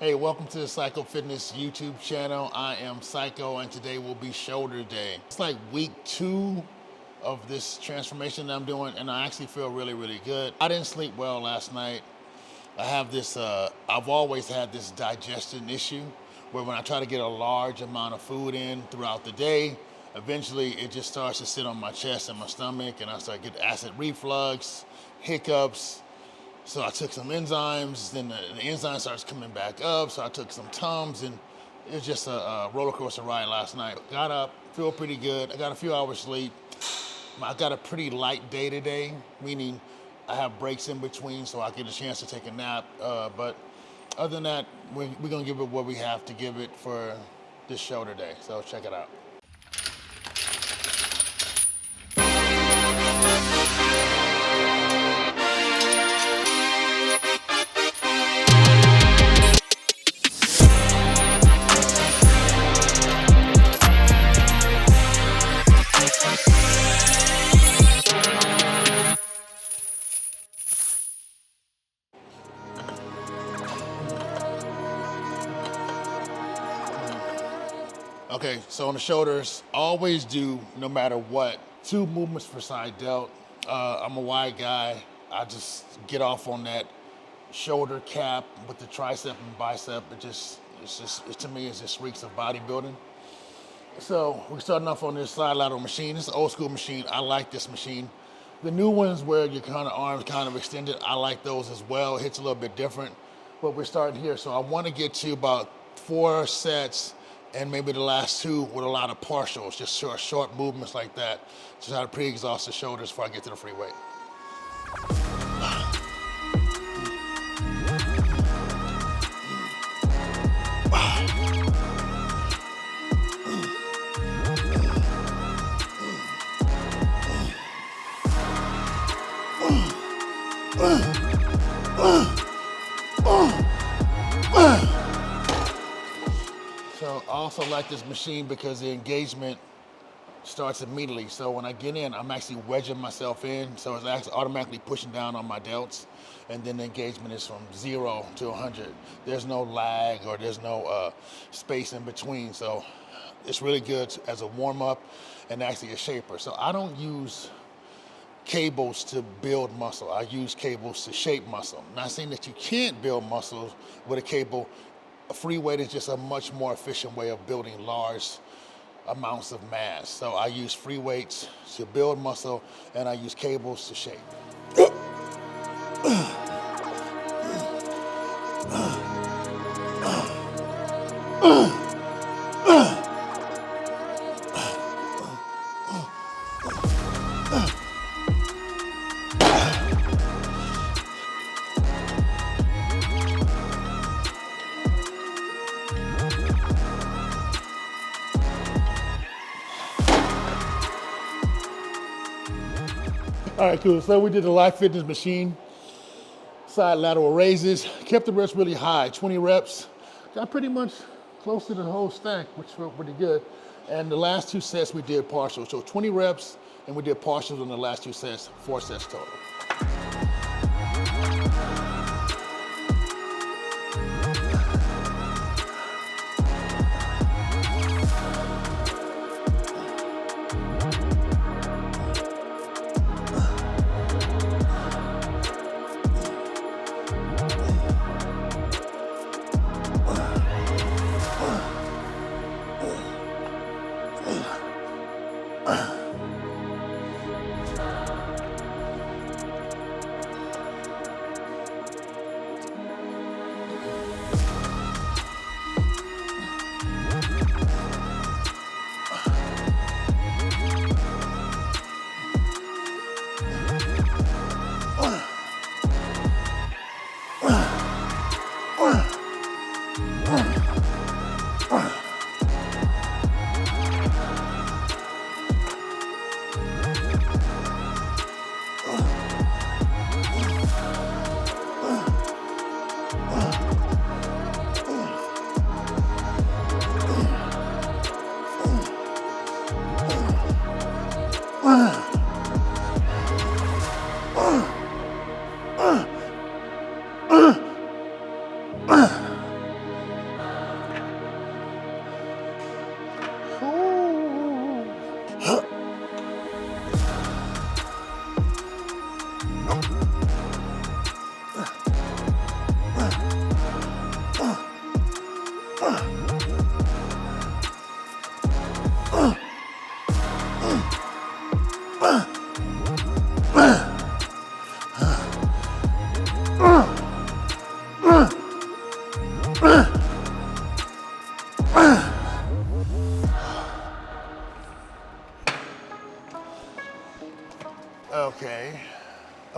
Hey, welcome to the Psycho Fitness YouTube channel. I am Psycho, and today will be shoulder day. It's like week 2 of this transformation that I'm doing, and I actually feel really, really good. I didn't sleep well last night. I have this, I've always had this digestion issue where when I try to get a large amount of food in throughout the day, eventually it just starts to sit on my chest and my stomach, and I start to get acid reflux, hiccups. So I took some enzymes, then the enzyme starts coming back up, so I took some Tums, and it was just a roller coaster ride last night. Got up, feel pretty good. I got a few hours sleep. I got a pretty light day today, meaning I have breaks in between so I get a chance to take a nap. But other than that, we're gonna give it what we have to give it for this shoulder day. So check it out. Okay, so on the shoulders, always do, no matter what, 2 movements per side delt. I'm a wide guy. I just get off on that shoulder cap with the tricep and bicep. To me, it just reeks of bodybuilding. So we're starting off on this side lateral machine. It's an old school machine. I like this machine. The new ones where your kind of arms kind of extended, I like those as well. It hits a little bit different, but we're starting here. So I want to get to about 4 sets and maybe the last 2 with a lot of partials, just short movements like that, to try to pre-exhaust the shoulders before I get to the free weight. So I also like this machine because the engagement starts immediately. So when I get in, I'm actually wedging myself in. So it's actually automatically pushing down on my delts. And then the engagement is from 0 to 100. There's no lag or there's no space in between. So it's really good as a warm up and actually a shaper. So I don't use cables to build muscle. I use cables to shape muscle. Not saying that you can't build muscle with a cable. A free weight is just a much more efficient way of building large amounts of mass. So I use free weights to build muscle, and I use cables to shape. All right, cool. So we did the Life Fitness machine, side lateral raises, kept the reps really high, 20 reps. Got pretty much close to the whole stack, which felt pretty good. And the last 2 sets we did partials. So 20 reps, and we did partials on the last 2 sets, 4 sets total.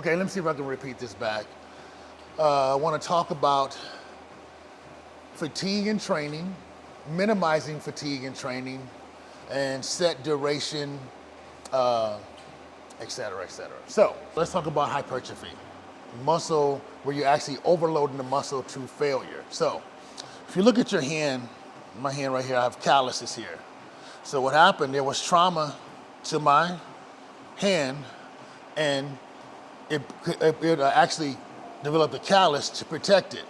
Okay, let me see if I can repeat this back. I want to talk about fatigue in training, minimizing fatigue in training, and set duration, et cetera, et cetera. So let's talk about hypertrophy. Muscle, where you're actually overloading the muscle to failure. So if you look at your hand, my hand right here, I have calluses here. So what happened, there was trauma to my hand, and it actually developed a callus to protect it.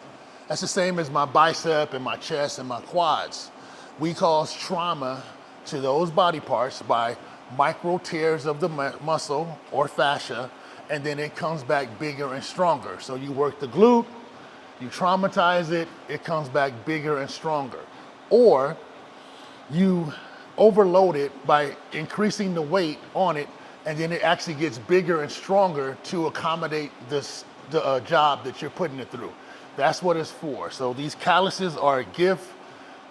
That's the same as my bicep and my chest and my quads. We cause trauma to those body parts by micro tears of the muscle or fascia, and then it comes back bigger and stronger. So you work the glute, you traumatize it, it comes back bigger and stronger. Or you overload it by increasing the weight on it, and then it actually gets bigger and stronger to accommodate the job that you're putting it through. That's what it's for. So these calluses are a gift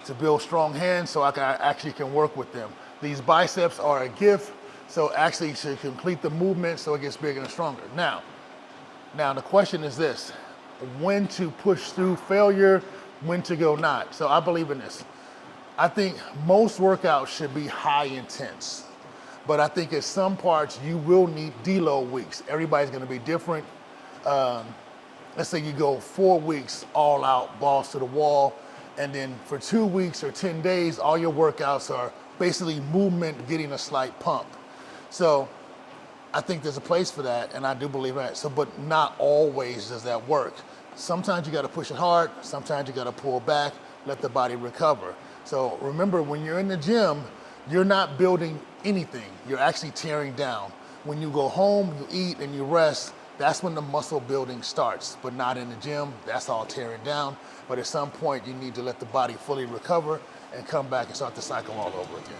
to build strong hands, so I actually can work with them. These biceps are a gift, so actually to complete the movement so it gets bigger and stronger. Now the question is this: when to push through failure, when to go not. So I believe in this. I think most workouts should be high intense, but I think at some parts you will need deload weeks. Everybody's gonna be different. Let's say you go 4 weeks all out, balls to the wall, and then for 2 weeks or 10 days, all your workouts are basically movement getting a slight pump. So I think there's a place for that, and I do believe that. So, but not always does that work. Sometimes you gotta push it hard, sometimes you gotta pull back, let the body recover. So remember, when you're in the gym, you're not building anything, you're actually tearing down. When you go home, you eat and you rest, that's when the muscle building starts, but not in the gym, that's all tearing down. But at some point, you need to let the body fully recover and come back and start the cycle all over again.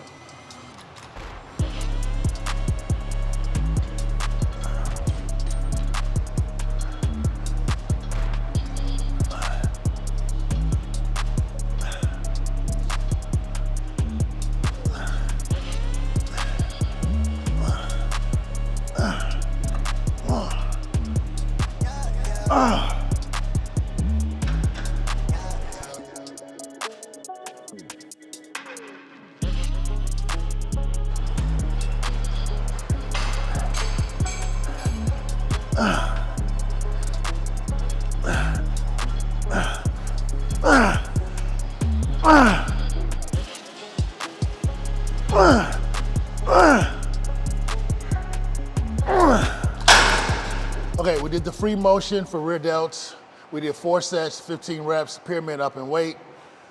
Okay, we did the free motion for rear delts. We did 4 sets, 15 reps, pyramid up in weight.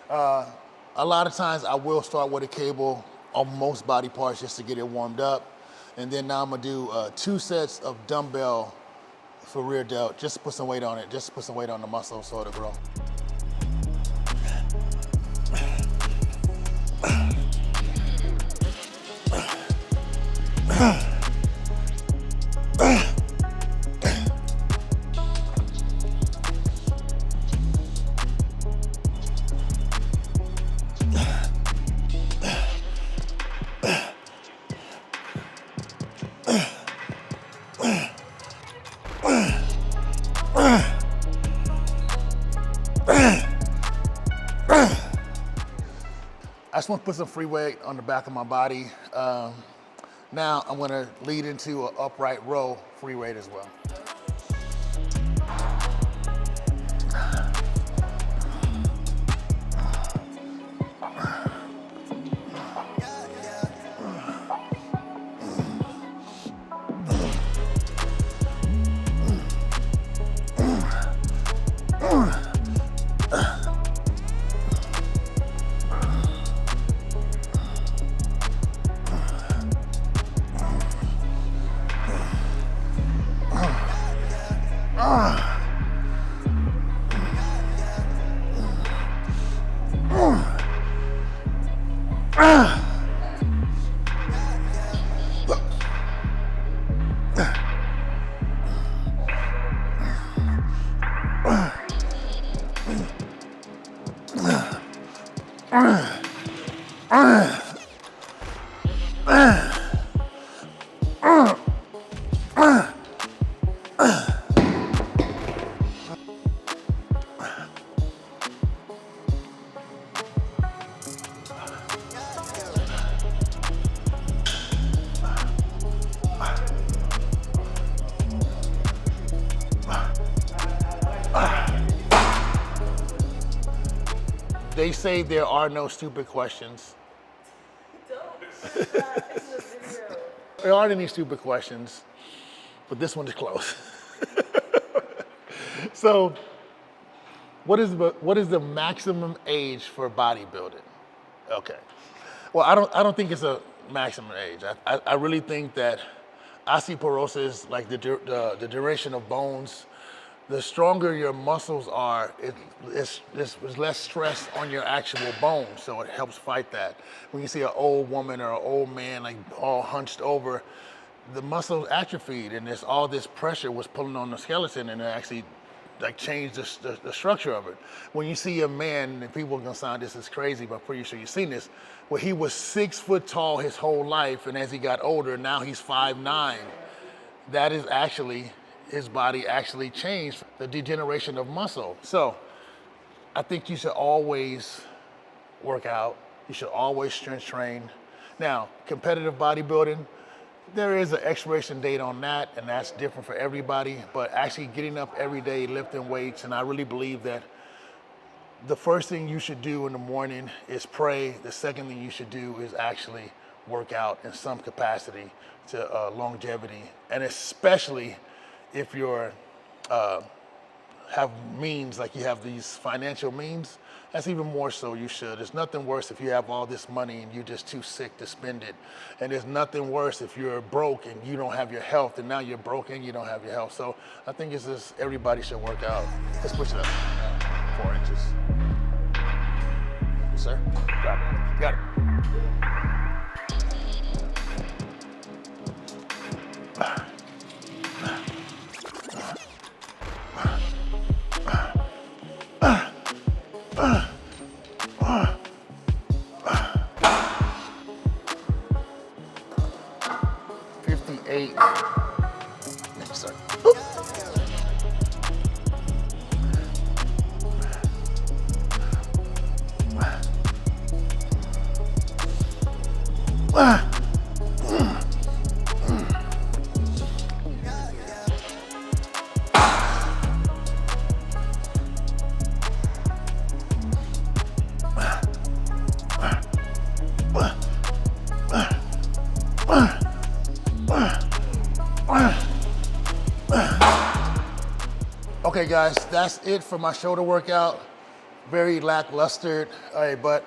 A lot of times I will start with a cable on most body parts just to get it warmed up. And then now I'm gonna do 2 sets of dumbbell for rear delt, just to put some weight on it, just to put some weight on the muscle so it'll grow. I just want to put some free weight on the back of my body. Now I'm gonna lead into an upright row free weight as well. They say there are no stupid questions. Don't put that in the video. There aren't any stupid questions, but this one is close. So, what is the maximum age for bodybuilding? Okay. Well, I don't think it's a maximum age. I really think that osteoporosis, like the duration of bones, the stronger your muscles are, there's less stress on your actual bones, so it helps fight that. When you see an old woman or an old man like all hunched over, the muscles atrophied, and all this pressure was pulling on the skeleton, and it actually like changed the structure of it. When you see a man, and people are gonna sound this is crazy, but I'm pretty sure you've seen this, where he was 6 foot tall his whole life, and as he got older, now he's 5'9". That is actually, his body actually changed, the degeneration of muscle. So I think you should always work out. You should always strength train. Now, competitive bodybuilding, there is an expiration date on that, and that's different for everybody, but actually getting up every day, lifting weights, and I really believe that the first thing you should do in the morning is pray. The second thing you should do is actually work out in some capacity to longevity, and especially if you're have means, like you have these financial means, that's even more so you should. There's nothing worse if you have all this money and you're just too sick to spend it. And there's nothing worse if you're broke and you don't have your health, and now you're broke and you don't have your health. So I think it's just everybody should work out. Let's push it up 4 inches. Yes, sir. Got it. Okay guys, that's it for my shoulder workout. Very lackluster, but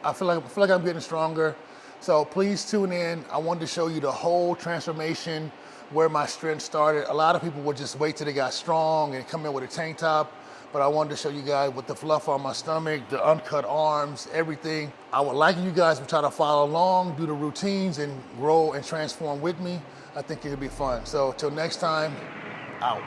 I feel like I'm getting stronger. So please tune in. I wanted to show you the whole transformation, where my strength started. A lot of people would just wait till they got strong and come in with a tank top, but I wanted to show you guys with the fluff on my stomach, the uncut arms, everything. I would like you guys to try to follow along, do the routines, and grow and transform with me. I think it'll be fun. So till next time, out.